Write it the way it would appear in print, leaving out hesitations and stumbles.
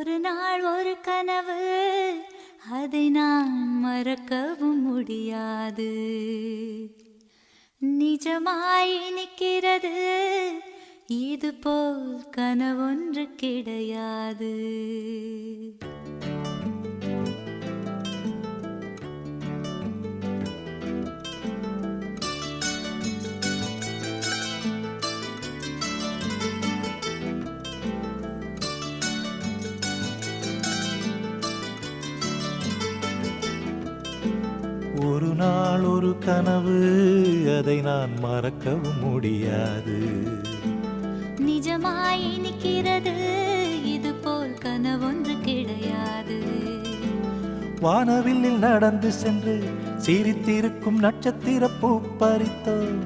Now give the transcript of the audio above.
ஒரு நாள் ஒரு கனவு, அதை நான் மறக்கவும் முடியாது. நிஜமாய் நிற்கிறது, இது போல் கனவொன்று கிடையாது. ஒரு நாள் ஒரு கனவு, அதை நான் மறக்கவும் முடியாது. நிஜமாய் நிற்கிறது, இது போல் கனவொன்று கிடையாது. வானவில்லில் நடந்து சென்று சிரித்திருக்கும் நட்சத்திர பூ பறித்தோம்.